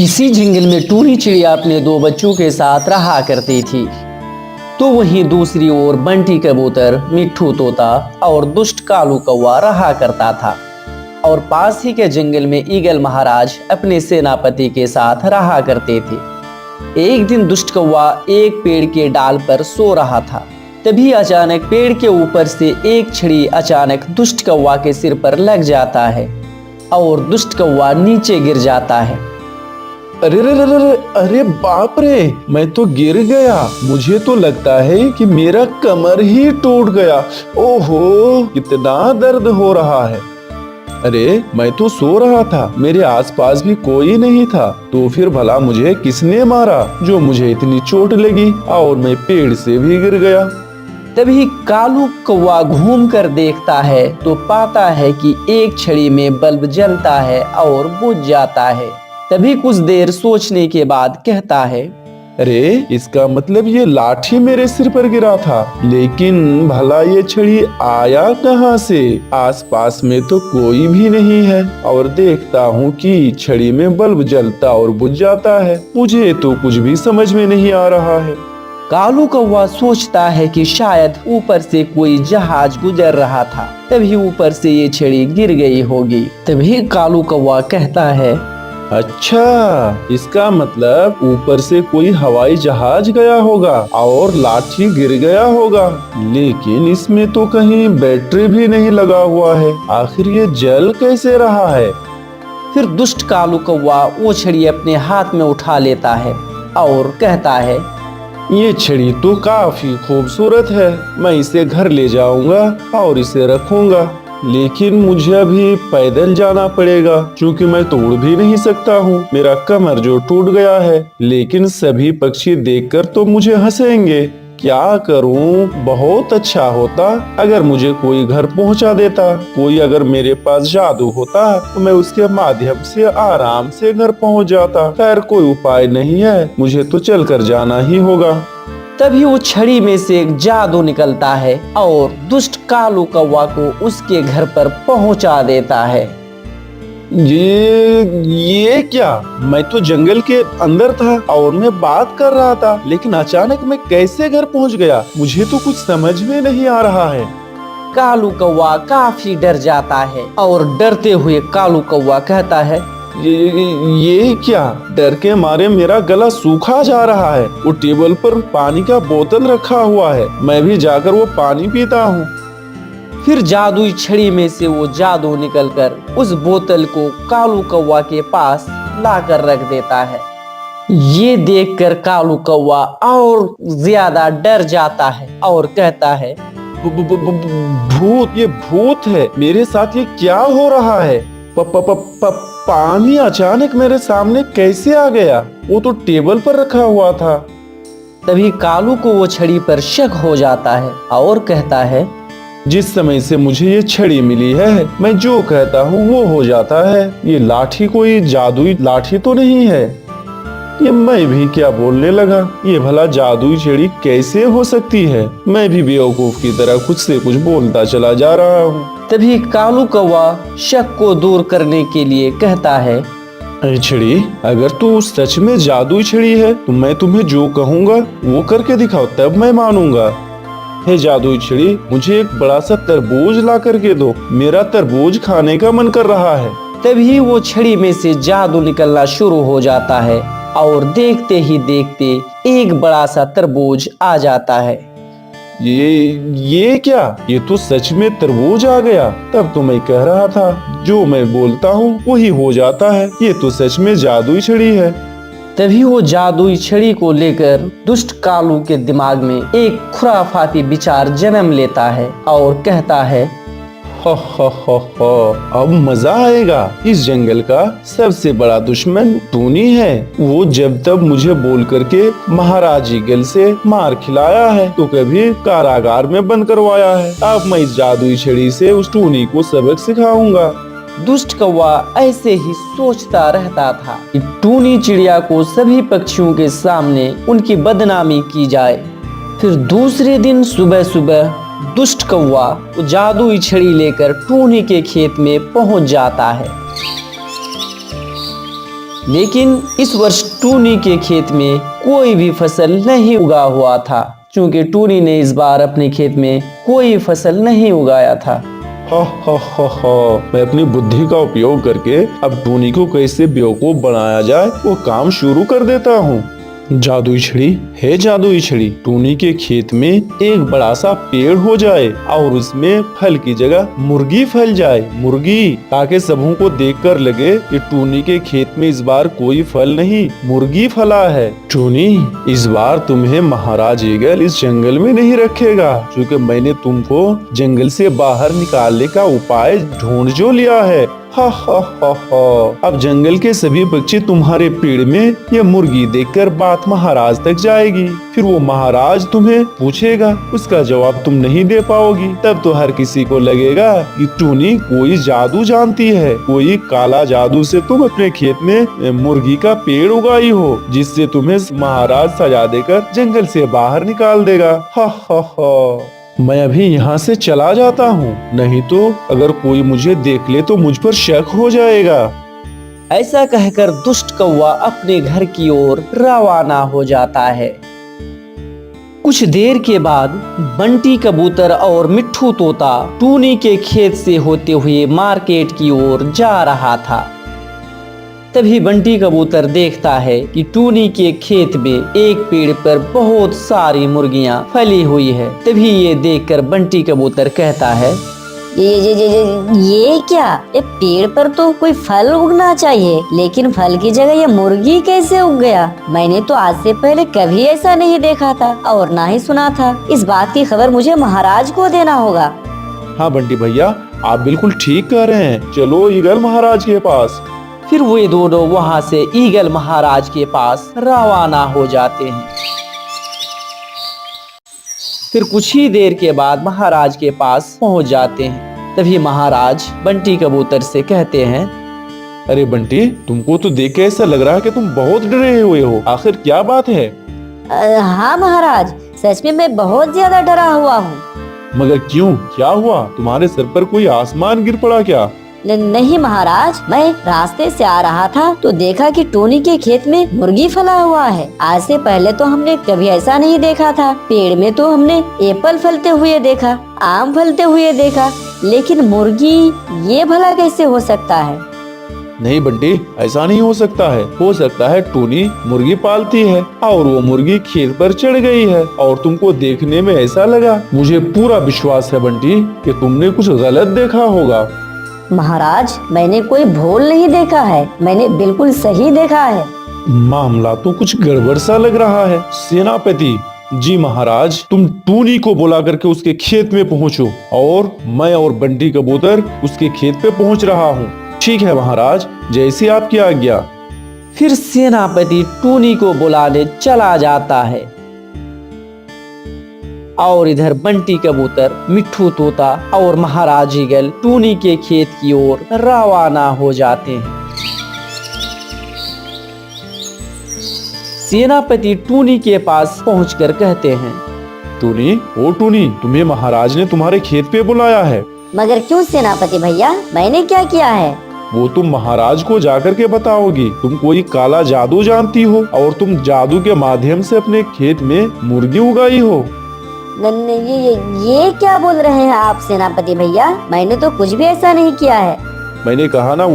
किसी जंगल में टूनी चिड़िया अपने दो बच्चों के साथ रहा करती थी। तो वहीं दूसरी ओर बंटी कबूतर, मिट्ठू तोता और दुष्ट कालू कौवा रहा करता था। और पास ही के जंगल में ईगल महाराज अपने सेनापति के साथ रहा करते थे। एक दिन दुष्ट कौवा एक पेड़ के डाल पर सो रहा था। तभी अचानक पेड़ के ऊपर से एक छड़ी अचानक दुष्ट कौवा के सिर पर लग जाता है और दुष्ट कौवा नीचे गिर जाता है। अरे रे रे रे, अरे बाप रे, मैं तो गिर गया। मुझे तो लगता है कि मेरा कमर ही टूट गया। ओहो, कितना दर्द हो रहा है। अरे मैं तो सो रहा था, मेरे आसपास भी कोई नहीं था। तो फिर भला मुझे किसने मारा जो मुझे इतनी चोट लगी और मैं पेड़ से भी गिर गया। तभी कालू कौवा घूम कर देखता है तो पाता है कि एक छड़ी में बल्ब जलता है और बुझ जाता है। तभी कुछ देर सोचने के बाद कहता है, अरे इसका मतलब ये लाठी मेरे सिर पर गिरा था, लेकिन भला ये छड़ी आया कहाँ से? आसपास में तो कोई भी नहीं है और देखता हूँ कि छड़ी में बल्ब जलता और बुझ जाता है। मुझे तो कुछ भी समझ में नहीं आ रहा है। कालू कौवा सोचता है कि शायद ऊपर से कोई जहाज गुजर रहा था, तभी ऊपर से ये छड़ी गिर गई होगी। तभी कालू कौवा कहता है, अच्छा, इसका मतलब ऊपर से कोई हवाई जहाज गया होगा और लाठी गिर गया होगा। लेकिन इसमें तो कहीं बैटरी भी नहीं लगा हुआ है। आखिर ये जल कैसे रहा है? फिर दुष्ट कालू कौवा वो छड़ी अपने हाथ में उठा लेता है और कहता है, ये छड़ी तो काफी खूबसूरत है। मैं इसे घर ले जाऊंगा और इसे रखूंगा। लेकिन मुझे अभी पैदल जाना पड़ेगा क्योंकि मैं तोड़ भी नहीं सकता हूँ। मेरा कमर जो टूट गया है। लेकिन सभी पक्षी देखकर तो मुझे हंसेंगे। क्या करूँ? बहुत अच्छा होता अगर मुझे कोई घर पहुँचा देता। कोई अगर मेरे पास जादू होता तो मैं उसके माध्यम से आराम से घर पहुँच जाता। खैर कोई उपाय नहीं है, मुझे तो चल कर जाना ही होगा। तभी वो छड़ी में से एक जादू निकलता है और दुष्ट कालू कौवा को उसके घर पर पहुंचा देता है। ये क्या? मैं तो जंगल के अंदर था और मैं बात कर रहा था, लेकिन अचानक मैं कैसे घर पहुंच गया? मुझे तो कुछ समझ में नहीं आ रहा है। कालू कौवा काफी डर जाता है और डरते हुए कालू कौवा कहता है, ये क्या? डर के मारे मेरा गला सूखा जा रहा है। वो टेबल पर पानी का बोतल रखा हुआ है, मैं भी जाकर वो पानी पीता हूँ। फिर जादुई छड़ी में से वो जादू निकलकर उस बोतल को कालू कौवा के पास लाकर रख देता है। ये देखकर कालू कौवा और ज्यादा डर जाता है और कहता है, भूत! ये भूत है। मेरे साथ ये क्या हो रहा है? पानी अचानक मेरे सामने कैसे आ गया? वो तो टेबल पर रखा हुआ था। तभी कालू को वो छड़ी पर शक हो जाता है और कहता है, जिस समय से मुझे ये छड़ी मिली है, मैं जो कहता हूँ वो हो जाता है। ये लाठी कोई जादुई लाठी तो नहीं है। ये मैं भी क्या बोलने लगा? ये भला जादुई छड़ी कैसे हो सकती है? मैं भी बेवकूफ की तरह खुद से कुछ बोलता चला जा रहा हूँ। तभी कालू कौवा शक को दूर करने के लिए कहता है, अरे छड़ी, अगर तू सच में जादुई छड़ी है तो मैं तुम्हें जो कहूँगा वो करके दिखाओ, तब मैं मानूंगा। हे जादुई छड़ी, मुझे एक बड़ा सा तरबूज ला करके दो। मेरा तरबूज खाने का मन कर रहा है। तभी वो छड़ी में से जादू निकलना शुरू हो जाता है और देखते ही देखते एक बड़ा सा तरबूज आ जाता है। ये क्या? ये तो सच में तरबूज आ गया। तब तो मैं कह रहा था जो मैं बोलता हूँ वही हो जाता है। ये तो सच में जादुई छड़ी है। तभी वो जादुई छड़ी को लेकर दुष्ट कालू के दिमाग में एक खुराफाती विचार जन्म लेता है और कहता है, अब मजा आएगा। इस जंगल का सबसे बड़ा दुश्मन टूनी है। वो जब तब मुझे बोल करके महाराज ईगल से मार खिलाया है तो कभी कारागार में बंद करवाया है। अब मैं इस जादुई छड़ी से उस टूनी को सबक सिखाऊंगा। दुष्ट कौवा ऐसे ही सोचता रहता था कि टूनी चिड़िया को सभी पक्षियों के सामने उनकी बदनामी की जाए। फिर दूसरे दिन सुबह सुबह दुष्ट कौवा जादुई छड़ी लेकर टूनी के खेत में पहुंच जाता है। लेकिन इस वर्ष टूनी के खेत में कोई भी फसल नहीं उगा हुआ था, क्योंकि टूनी ने इस बार अपने खेत में कोई फसल नहीं उगाया था। मैं अपनी बुद्धि का उपयोग करके अब टूनी को कैसे बेवकूफ बनाया जाए वो काम शुरू कर देता हूँ। जादुई छड़ी, हे जादुई छड़ी, टूनी के खेत में एक बड़ा सा पेड़ हो जाए और उसमें फल की जगह मुर्गी फल जाए, मुर्गी, ताकि सबों को देखकर लगे कि टूनी के खेत में इस बार कोई फल नहीं, मुर्गी फला है। टूनी, इस बार तुम्हें महाराज ईगल इस जंगल में नहीं रखेगा, क्योंकि मैंने तुमको जंगल से बाहर निकालने का उपाय ढूंढ जो लिया है। हा हा हा हा। अब जंगल के सभी पक्षी तुम्हारे पेड़ में यह मुर्गी देखकर बात महाराज तक जाएगी, फिर वो महाराज तुम्हें पूछेगा, उसका जवाब तुम नहीं दे पाओगी। तब तो हर किसी को लगेगा कि टूनी कोई जादू जानती है, कोई काला जादू से तुम अपने खेत में मुर्गी का पेड़ उगाई हो, जिससे तुम्हें महाराज सजा देकर जंगल से बाहर निकाल देगा। हा हा हा। मैं अभी यहाँ से चला जाता हूँ, नहीं तो अगर कोई मुझे देख ले तो मुझ पर शक हो जाएगा। ऐसा कहकर दुष्ट कौवा अपने घर की ओर रवाना हो जाता है। कुछ देर के बाद बंटी कबूतर और मिट्ठू तोता टूनी के खेत से होते हुए मार्केट की ओर जा रहा था। तभी बंटी कबूतर देखता है कि टूनी के खेत में एक पेड़ पर बहुत सारी मुर्गियां फली हुई है। तभी ये देखकर बंटी कबूतर कहता है, ये क्या? ये पेड़ पर तो कोई फल उगना चाहिए, लेकिन फल की जगह ये मुर्गी कैसे उग गया? मैंने तो आज से पहले कभी ऐसा नहीं देखा था और ना ही सुना था। इस बात की खबर मुझे महाराज को देना होगा। हाँ बंटी भैया, आप बिल्कुल ठीक कह रहे हैं, चलो ईगल महाराज के पास। फिर वे दोनों वहां से ईगल महाराज के पास रवाना हो जाते हैं। फिर कुछ ही देर के बाद महाराज के पास पहुंच जाते हैं। तभी महाराज बंटी कबूतर से कहते हैं, अरे बंटी, तुमको तो देख के ऐसा लग रहा है कि तुम बहुत डरे हुए हो, आखिर क्या बात है? हाँ महाराज, सच में मैं बहुत ज्यादा डरा हुआ हूँ। मगर क्यों, क्या हुआ? तुम्हारे सर पर कोई आसमान गिर पड़ा क्या? नहीं महाराज, मैं रास्ते से आ रहा था तो देखा कि टोनी के खेत में मुर्गी फला हुआ है। आज से पहले तो हमने कभी ऐसा नहीं देखा था। पेड़ में तो हमने एप्पल फलते हुए देखा, आम फलते हुए देखा, लेकिन मुर्गी, ये भला कैसे हो सकता है? नहीं बंटी, ऐसा नहीं हो सकता है। हो सकता है टोनी मुर्गी पालती है और वो मुर्गी खेत पर चढ़ गई है और तुमको देखने में ऐसा लगा। मुझे पूरा विश्वास है बंटी कि तुमने कुछ गलत देखा होगा। महाराज, मैंने कोई भूल नहीं देखा है, मैंने बिल्कुल सही देखा है। मामला तो कुछ गड़बड़ सा लग रहा है। सेनापति जी महाराज, तुम टूनी को बुला करके उसके खेत में पहुंचो और मैं और बंटी कबूतर उसके खेत पे पहुंच रहा हूँ। ठीक है महाराज, जैसी आपकी आज्ञा। फिर सेनापति टूनी को बुलाने चला जाता है और इधर बंटी कबूतर, मिट्ठू तोता और महाराज ईगल टूनी के खेत की ओर रवाना हो जाते हैं। सेनापति टूनी के पास पहुंचकर कहते हैं, टूनी, ओ टूनी, तुम्हें महाराज ने तुम्हारे खेत पे बुलाया है। मगर क्यों सेनापति भैया, मैंने क्या किया है? वो तुम महाराज को जाकर के बताओगी। तुम कोई काला जादू जानती हो और तुम जादू के माध्यम से अपने खेत में मुर्गी उगाई हो। ये क्या बोल रहे हैं आप सेनापति भैया? मैंने तो कुछ भी ऐसा नहीं किया है। मैंने कहा ना,